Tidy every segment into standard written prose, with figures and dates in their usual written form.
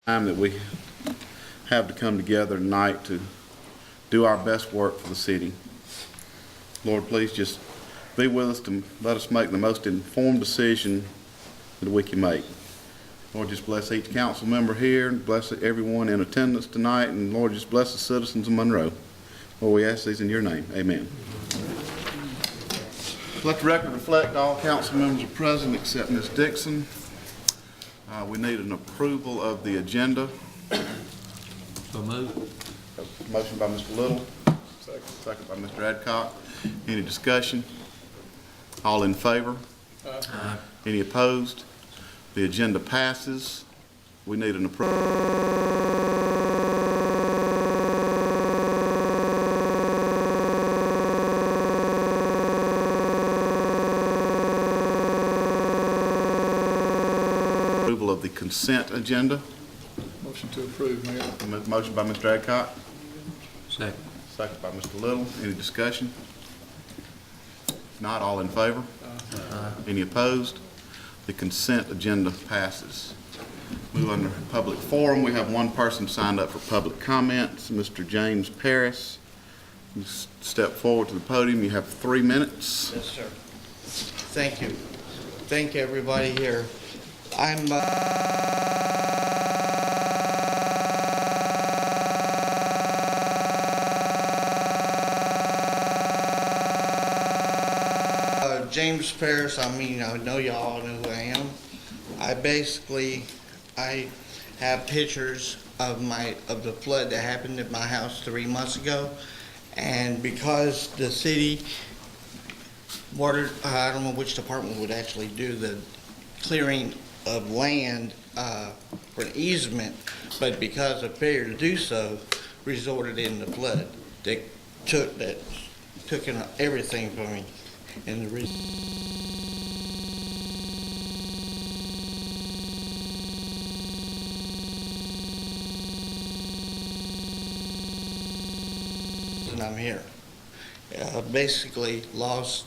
time that we have to come together tonight to do our best work for the city. Lord, please just be with us to let us make the most informed decision that we can make. Lord, just bless each council member here, and bless everyone in attendance tonight, and Lord, just bless the citizens of Monroe. Lord, we ask these in your name. Amen. Let the record reflect all council members are present except Ms. Dixon. We need an approval of the agenda. So moved. Motion by Mr. Little. Second by Mr. Adcock. Any discussion? All in favor? Aye. Any opposed? The agenda passes. We need an approval. Of the consent agenda. Motion to approve, Mayor. Motion by Mr. Adcock. Second. Second by Mr. Little. Any discussion? If not, all in favor? Aye. Any opposed? The consent agenda passes. Move under public forum. We have one person signed up for public comments, Mr. James Paris. You step forward to the podium. You have 3 minutes. Yes, sir. Thank you. Thank everybody here. I'm James Paris. I mean, I know y'all know who I am. I have pictures of the flood that happened at my house 3 months ago, and because the city water, I don't know which department would actually do the clearing of land for an easement, but because of failure to do so, resorted in the flood. They took in everything from me, and the reason I'm here. Basically lost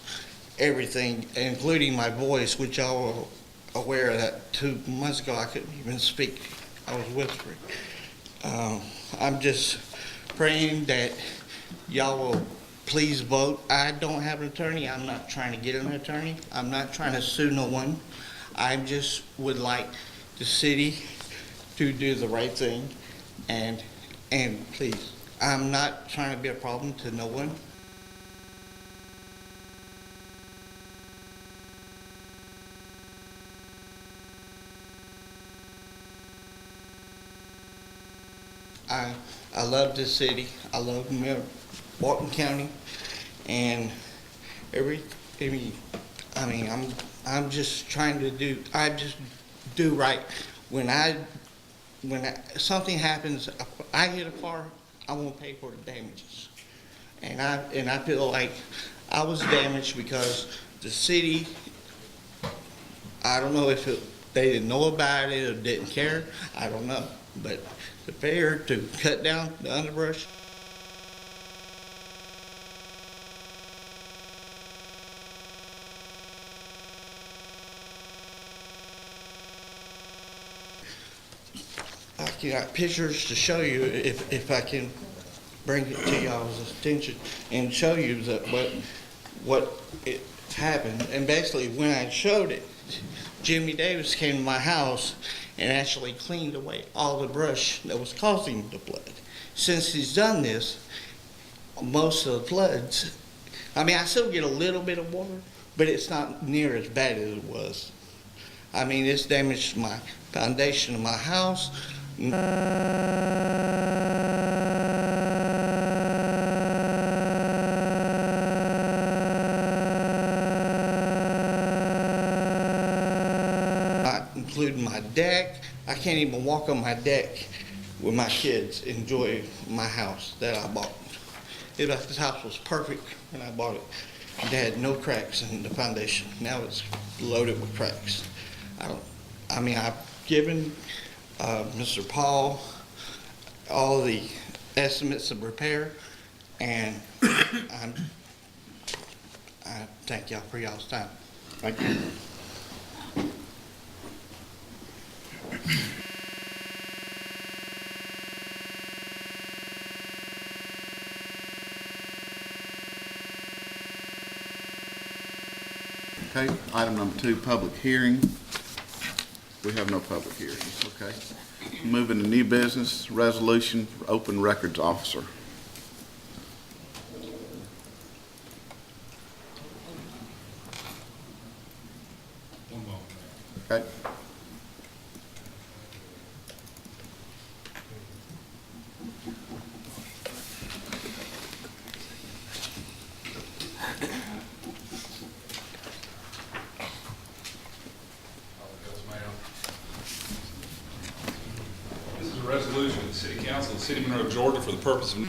everything, including my voice, which y'all are aware that 2 months ago I couldn't even speak. I was whispering. I'm just praying that y'all will please vote. I don't have an attorney. I'm not trying to get an attorney. I'm not trying to sue no one. I just would like the city to do the right thing, and please, I'm not trying to be a problem to no one. I love this city. I love Walton County, and I'm just trying to do right. When something happens, I hit a car, I won't pay for the damages, and I feel like I was damaged because the city, I don't know if they didn't know about it or didn't care, I don't know, but the failure to cut down the underbrush. I got pictures to show you if I can bring it to y'all's attention and show you that what it happened. And basically, when I showed it, Jimmy Davis came to my house and actually cleaned away all the brush that was causing the flood. Since he's done this, most of the floods, I mean, I still get a little bit of water, but it's not near as bad as it was. I mean, it's damaged my foundation of my house. Including my deck. I can't even walk on my deck with my kids, enjoy my house that I bought. This house was perfect when I bought it. It had no cracks in the foundation. Now it's loaded with cracks. I've given Mr. Paul all the estimates of repair, and I thank y'all for y'all's time. Thank you. Okay, item number 2, public hearing. We have no public hearings, okay. Moving to new business, resolution for open records officer. Okay. This is a resolution of the City Council of the City of Monroe, Georgia, for the purpose of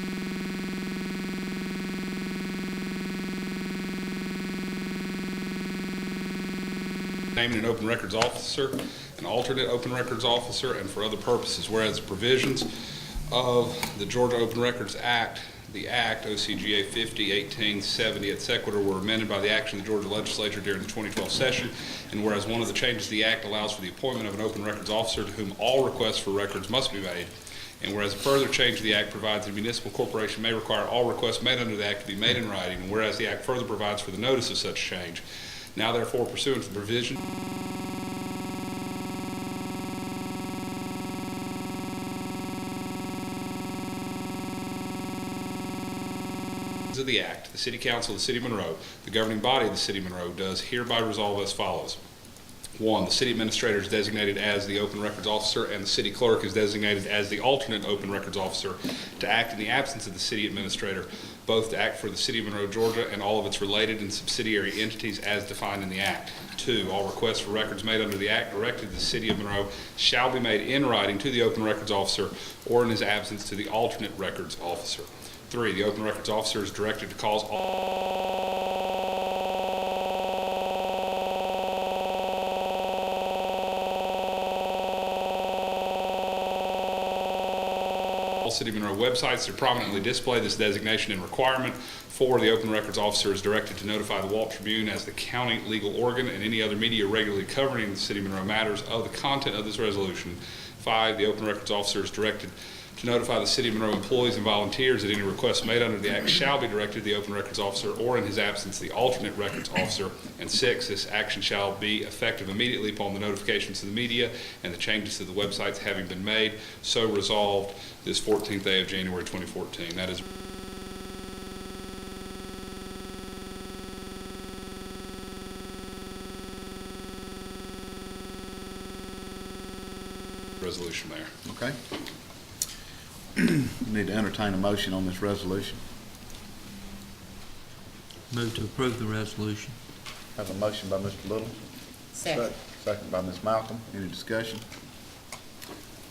naming an open records officer, an alternate open records officer, and for other purposes. Whereas the provisions of the Georgia Open Records Act, the Act, OCGA 50-1870 et sequitur, were amended by the action of the Georgia Legislature during the 2012 session. And whereas one of the changes to the Act allows for the appointment of an open records officer to whom all requests for records must be made. And whereas a further change to the Act provides that a municipal corporation may require all requests made under the Act to be made in writing. And whereas the Act further provides for the notice of such change. Now therefore, pursuant to the provision of the Act, the City Council of the City of Monroe, the governing body of the City of Monroe, does hereby resolve as follows. 1, the city administrator is designated as the open records officer, and the city clerk is designated as the alternate open records officer to act in the absence of the city administrator, both to act for the City of Monroe, Georgia, and all of its related and subsidiary entities as defined in the Act. 2, all requests for records made under the Act directed to the City of Monroe shall be made in writing to the open records officer or in his absence to the alternate records officer. 3, the open records officer is directed to cause all City of Monroe websites to prominently display this designation and requirement. 4, the open records officer is directed to notify the Walt Tribune as the county legal organ and any other media regularly covering the City of Monroe matters of the content of this resolution. 5, the open records officer is directed to notify the City of Monroe employees and volunteers that any requests made under the Act shall be directed to the open records officer or in his absence the alternate records officer. And 6, this action shall be effective immediately upon the notifications to the media and the changes to the websites having been made. So resolved this 14th day of January 2014. That is resolution, Mayor. Okay. Need to entertain a motion on this resolution. Move to approve the resolution. Have a motion by Mr. Little. Second. Second by Ms. Malcolm. Any discussion?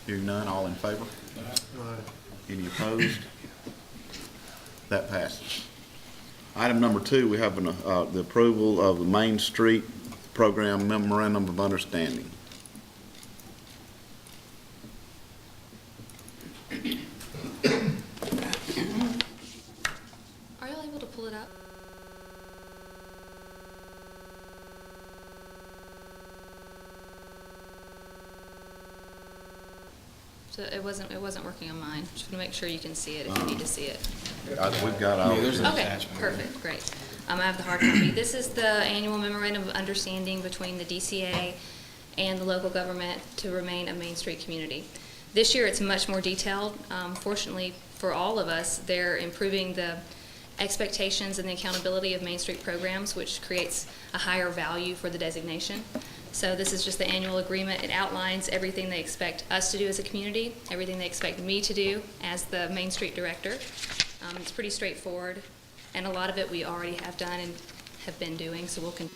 Hearing none, all in favor? Any opposed? That passes. Item number 2, we have the approval of the Main Street Program Memorandum of Understanding. Are y'all able to pull it up? So it wasn't working on mine. Just want to make sure you can see it if you need to see it. We've got ours. Okay, perfect, great. I have the hard copy. This is the annual memorandum of understanding between the DCA and the local government to remain a Main Street community. This year, it's much more detailed. Fortunately for all of us, they're improving the expectations and the accountability of Main Street programs, which creates a higher value for the designation. So this is just the annual agreement. It outlines everything they expect us to do as a community, everything they expect me to do as the Main Street director. It's pretty straightforward, and a lot of it we already have done and have been doing, so we'll continue.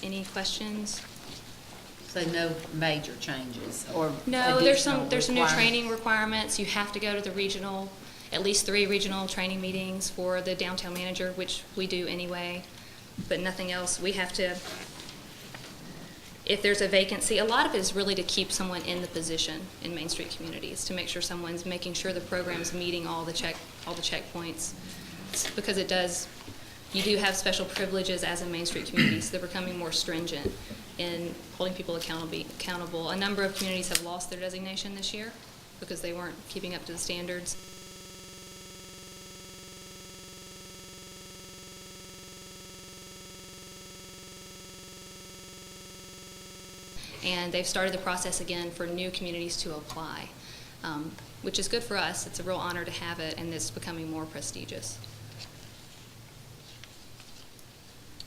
Any questions? So no major changes or No, there's some new requirements? training requirements. You have to go to the regional, at least 3 regional training meetings for the downtown manager, which we do anyway, but nothing else. We have to, if there's a vacancy, a lot of it is really to keep someone in the position in Main Street communities, to make sure someone's making sure the program's meeting all the checkpoints, because it does. You do have special privileges as a Main Street community, so they're becoming more stringent in holding people accountable. A number of communities have lost their designation this year, because they weren't keeping up to the standards. And they've started the process again for new communities to apply, which is good for us. It's a real honor to have it, and it's becoming more prestigious.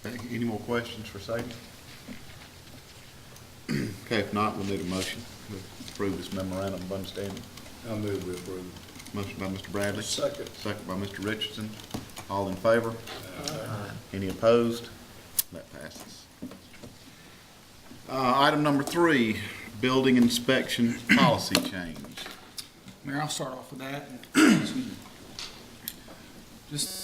Okay, any more questions for Sadie? Okay, if not, we'll need a motion to approve this memorandum of understanding. I'll move we approve. Motion by Mr. Bradley. Second. Second by Mr. Richardson. All in favor? Any opposed? That passes. Item number 3, building inspection policy change. Mayor, I'll start off with that. Just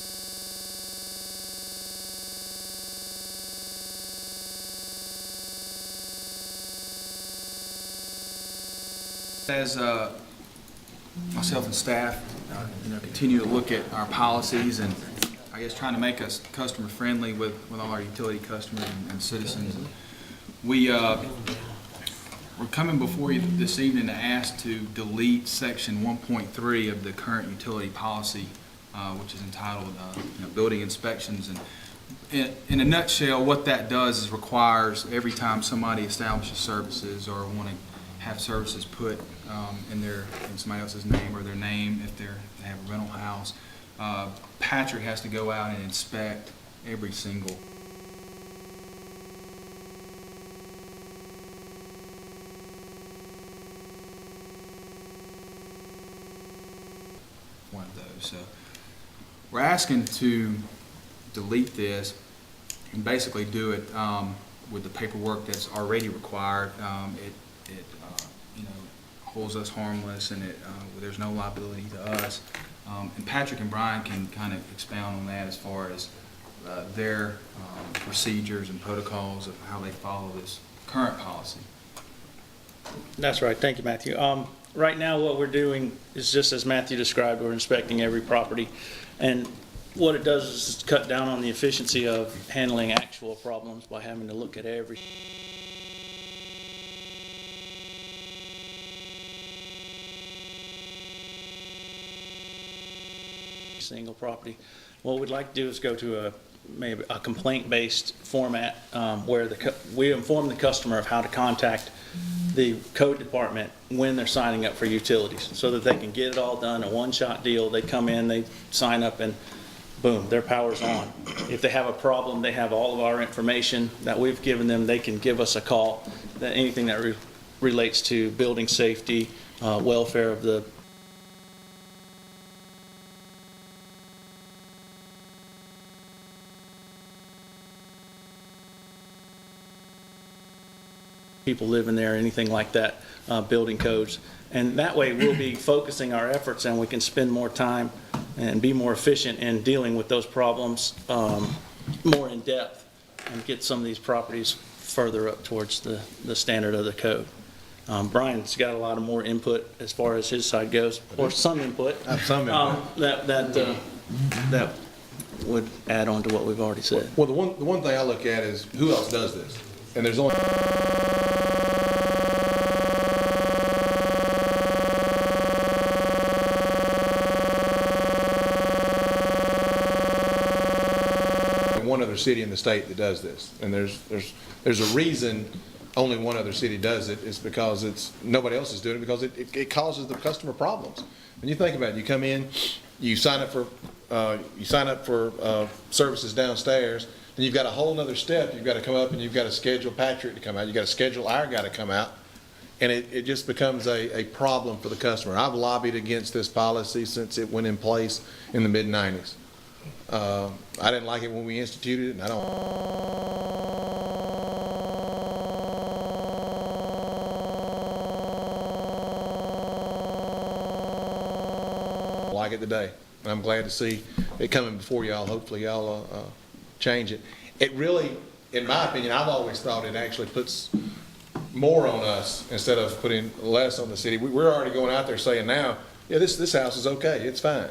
as myself and staff, continue to look at our policies and I guess trying to make us customer friendly with all our utility customers and citizens. We're coming before you this evening to ask to delete section 1.3 of the current utility policy, which is entitled building inspections. And in a nutshell, what that does is requires every time somebody establishes services or want to have services put in somebody else's name or their name, if they have a rental house, Patrick has to go out and inspect every single one of those. So we're asking to delete this and basically do it with the paperwork that's already required. It holds us harmless, and there's no liability to us. And Patrick and Brian can kind of expound on that as far as their procedures and protocols of how they follow this current policy. That's right. Thank you, Matthew. Right now, what we're doing is just as Matthew described, we're inspecting every property. And what it does is cut down on the efficiency of handling actual problems by having to look at every single property. What we'd like to do is go to maybe a complaint-based format where we inform the customer of how to contact the code department when they're signing up for utilities, so that they can get it all done, a one-shot deal. They come in, they sign up, and boom, their power's on. If they have a problem, they have all of our information that we've given them. They can give us a call. Anything that relates to building safety, welfare of the people living there, anything like that, building codes. And that way we'll be focusing our efforts, and we can spend more time and be more efficient in dealing with those problems more in depth and get some of these properties further up towards the standard of the code. Brian's got a lot of more input as far as his side goes, or some input. That would add on to what we've already said. Well, the one thing I look at is who else does this, and there's only one other city in the state that does this, and there's a reason only one other city does it. It's because nobody else is doing it, because it causes the customer problems. When you think about it, you come in, you sign up for services downstairs, then you've got a whole other step. You've got to come up and you've got to schedule Patrick to come out. You've got to schedule our guy to come out, and it just becomes a problem for the customer. I've lobbied against this policy since it went in place in the mid-90s. I didn't like it when we instituted it, and I don't like it today. And I'm glad to see it coming before y'all. Hopefully y'all change it. It really, in my opinion, I've always thought it actually puts more on us instead of putting less on the city. We're already going out there saying now, yeah, this house is okay, it's fine.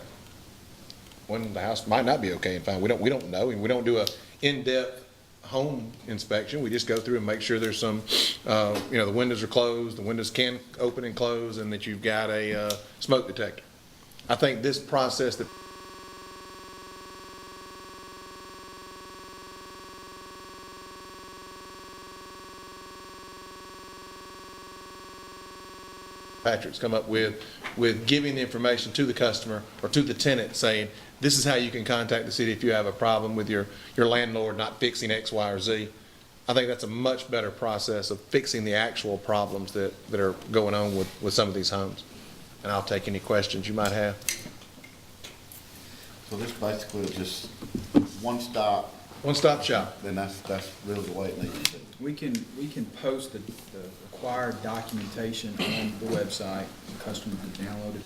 When the house might not be okay and fine. We don't know, and we don't do a in-depth home inspection. We just go through and make sure there's some, the windows are closed, the windows can open and close, and that you've got a smoke detector. I think this process that Patrick's come up with giving the information to the customer or to the tenant saying, this is how you can contact the city if you have a problem with your landlord not fixing X, Y, or Z. I think that's a much better process of fixing the actual problems that are going on with some of these homes. And I'll take any questions you might have. So this basically is just one-stop, One-stop shop. then that's really the way it needs to be. We can post the required documentation on the website, the customer can download it.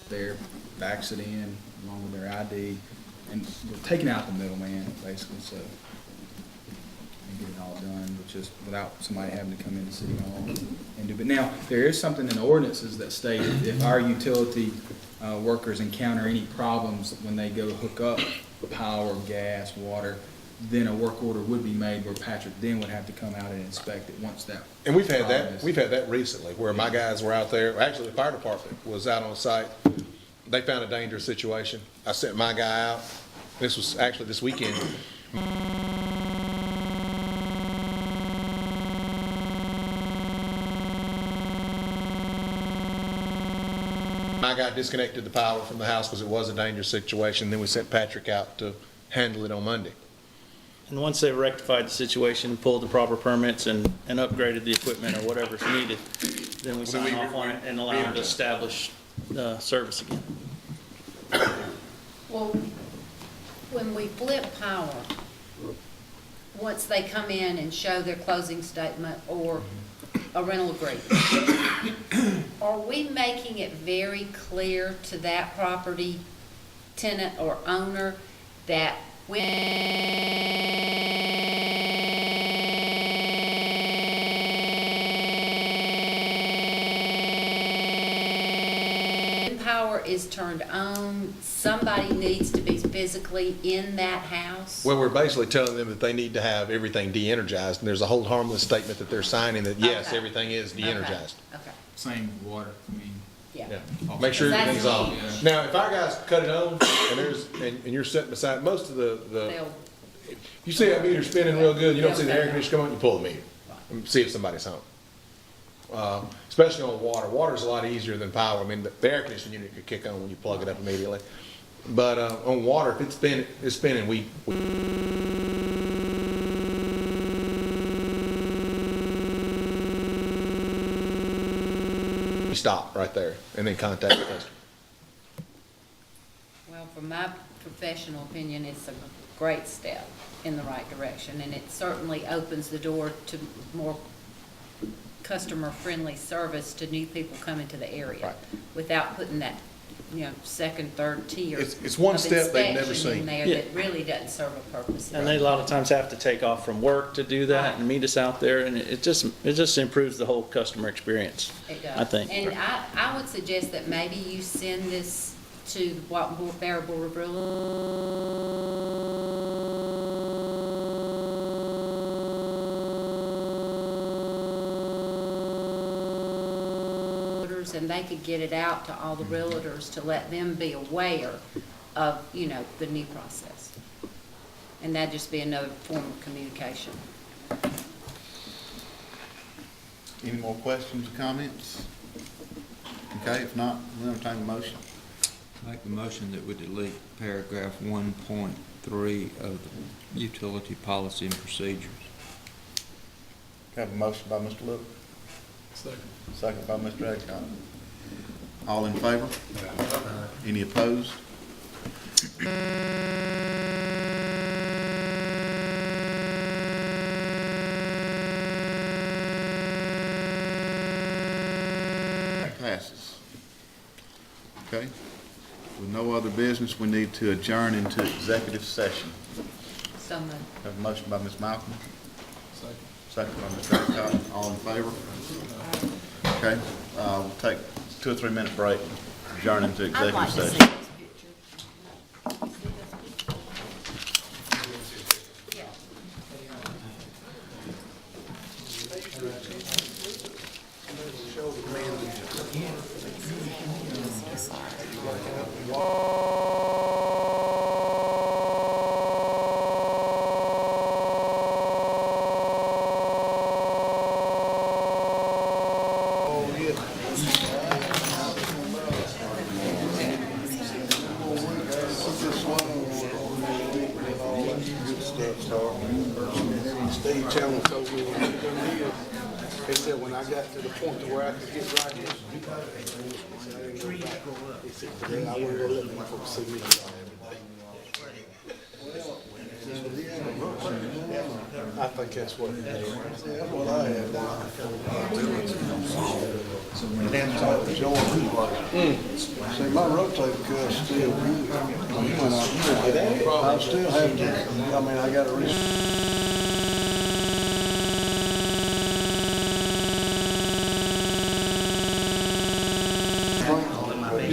There, backs it in along with their ID, and we're taking out the middleman, basically, so and get it all done, which is without somebody having to come into City Hall and do. But now, there is something in the ordinances that state if our utility workers encounter any problems when they go hook up power, gas, water, then a work order would be made where Patrick then would have to come out and inspect it once that. And we've had problem that, is- we've had that recently, where my guys were out there, actually the fire department was out on site. They found a dangerous situation. I sent my guy out. This was actually this weekend. My guy disconnected the power from the house because it was a dangerous situation. Then we sent Patrick out to handle it on Monday. And once they've rectified the situation, pulled the proper permits and upgraded the equipment or whatever's needed, then we sign off on it and allow them to establish service again. Well, when we flip power, once they come in and show their closing statement or a rental agreement, are we making it very clear to that property tenant or owner that when power is turned on, somebody needs to be physically in that house? Well, we're basically telling them that they need to have everything de-energized, and there's a whole harmless statement that they're signing that, yes, Okay. everything is de-energized. Okay, Same with water, I mean. yeah. Yeah. Make sure That's everything's on. huge. Now, if our guys cut it on, and you're sitting beside, most of the, They'll, you see that meter spinning real good, you don't see the air conditioner come on, you pull the meter, and see if somebody's home. Especially on water. Water's a lot easier than power. I mean, the air conditioning unit could kick on when you plug it up immediately. But on water, if it's spinning, we stop right there and then contact the customer. well, from my professional opinion, it's a great step in the right direction, and it certainly opens the door to more customer-friendly service to new people coming to the area Right. without putting that, second, third tier It's one of step they've never inspection in seen. there Yeah. that really doesn't serve a purpose. And they a lot of times have to take off from work to do that and meet us out there, and it just improves the whole customer experience. It does. I think. And I would suggest that maybe you send this to the Walton Fair Board of Realtors, and they could get it out to all the realtors to let them be aware of, the new process. And that'd just be another form of communication. Any more questions or comments? Okay, if not, we'll entertain a motion. Make the motion that we delete paragraph 1.3 of the utility policy and procedures. Have a motion by Mr. Little, Second. second by Mr. Adcock. All in favor? Any opposed? That passes. Okay. With no other business, we need to adjourn into executive session. So moved. Have a motion by Ms. Malcolm, Second. second by Mr. Adcock. All in favor? Okay. We'll take 2 or 3 minute break, adjourn into I'd like executive to see session. this picture. Yeah. Steve Chandler told me when I come here, he said when I got to the point to where I could get right here, he said, today I wouldn't go let my folks see me every day. I think that's what it is. That's what I had. See, my rotator cuff's still good. I still have to, I mean, I got to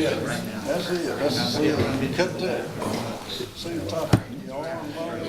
yeah, that's it. That's it. Cut that. See the top of your arm bone?